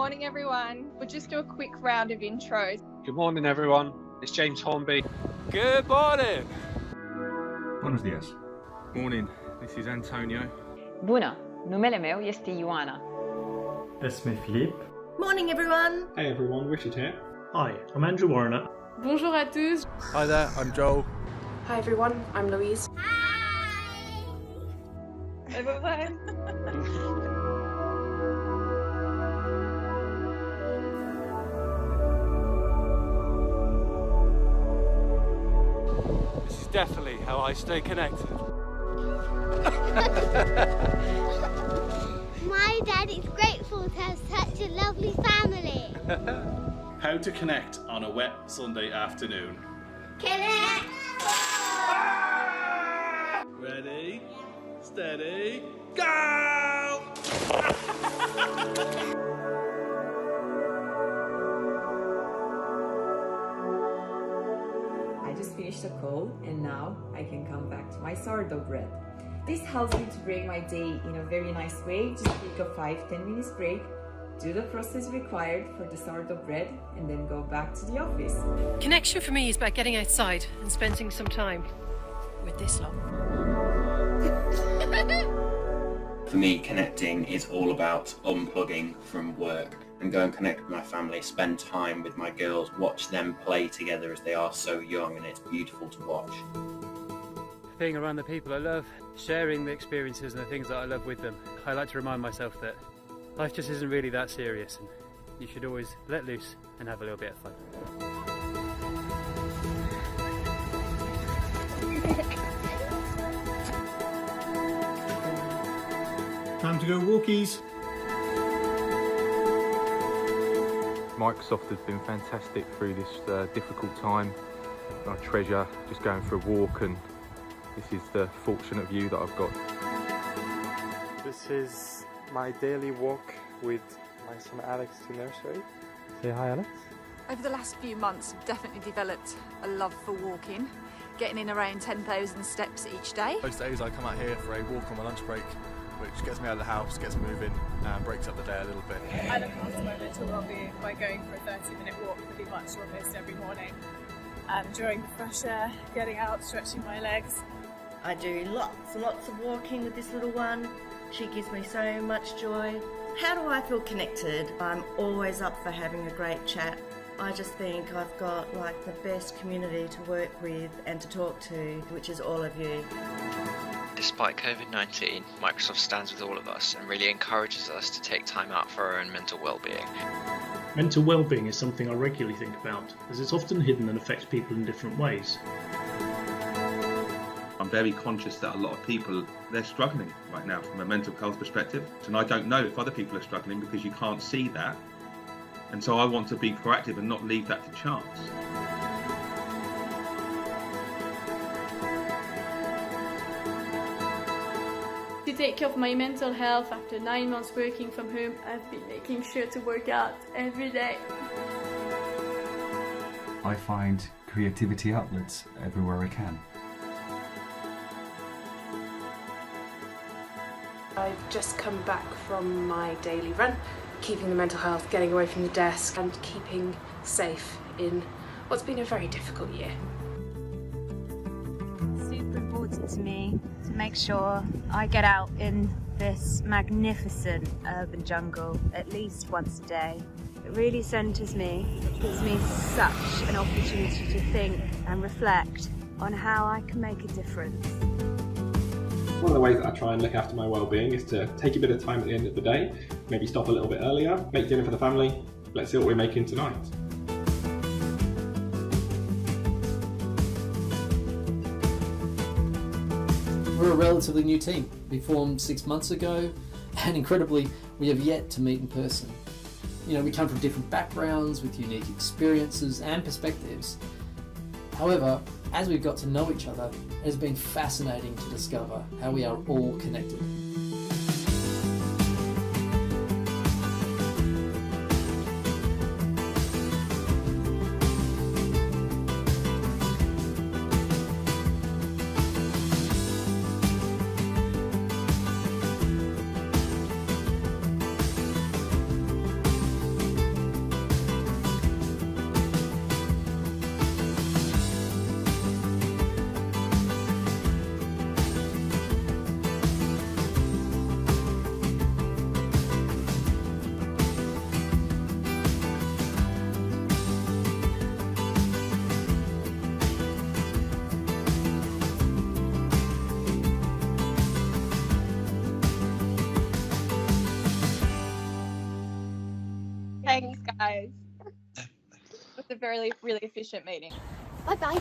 morning, everyone. We'll just do a quick round of intros. Good morning, everyone. It's James Hornby. Good morning. Buenos dias. Morning, this is Antonio. Bună, numele meu este Ioana. Esme Philippe. Morning everyone. Hey everyone, Richard here. Hi, I'm Andrew Warner. Bonjour à tous. Hi there, I'm Joel. Hi everyone, I'm Louise. Hi, everyone. This is definitely how I stay connected. My dad is grateful to have such a lovely family. How to connect on a wet Sunday afternoon. Connect! Ready, steady, go! I just finished a call and now I can come back to my sourdough bread. This helps me to break my day in a very nice way. Just take a 5-10 minutes break, do the process required for the sourdough bread, and then go back to the office. Connection for me is about getting outside and spending some time with this lot. For me, connecting is all about unplugging from work and go and connect with my family, spend time with my girls, watch them play together as they are so young, and it's beautiful to watch. Being around the people I love, sharing the experiences and the things that I love with them. I like to remind myself that life just isn't really that serious, and you should always let loose and have a little bit of fun. Time to go walkies. Microsoft has been fantastic through this difficult time. I treasure just going for a walk, and this is the fortunate view that I've got. This is my daily walk with my son Alex to nursery. Say hi, Alex. Over the last few months, I've definitely developed a love for walking, getting in around 10,000 steps each day. Most days I come out here for a walk on my lunch break, which gets me out of the house, gets moving, and breaks up the day a little bit. I look after my mental well-being by going for a 30-minute walk pretty much almost every morning. Enjoying the fresh air, getting out, stretching my legs. I do lots and lots of walking with this little one. She gives me so much joy. How do I feel connected? I'm always up for having a great chat. I just think I've got like the best community to work with and to talk to, which is all of you. Despite COVID-19, Microsoft stands with all of us and really encourages us to take time out for our own mental well-being. Mental well-being is something I regularly think about, as it's often hidden and affects people in different ways. I'm very conscious that a lot of people, they're struggling right now from a mental health perspective, and I don't know if other people are struggling because you can't see that, and so I want to be proactive and not leave that to chance. To take care of my mental health after 9 months working from home, I've been making sure to work out every day. I find creativity outlets everywhere I can. I've just come back from my daily run, keeping the mental health, getting away from the desk and keeping safe in what's been a very difficult year. Super important to me to make sure I get out in this magnificent urban jungle at least once a day. It really centres me, it gives me such an opportunity to think and reflect on how I can make a difference. One of the ways that I try and look after my well-being is to take a bit of time at the end of the day, maybe stop a little bit earlier, make dinner for the family. Let's see what we're making tonight. We're a relatively new team. We formed 6 months ago, and incredibly, we have yet to meet in person. You know, we come from different backgrounds with unique experiences and perspectives. However, as we've got to know each other, it has been fascinating to discover how we are all connected. Thanks, guys. It was a really efficient meeting. Bye-bye.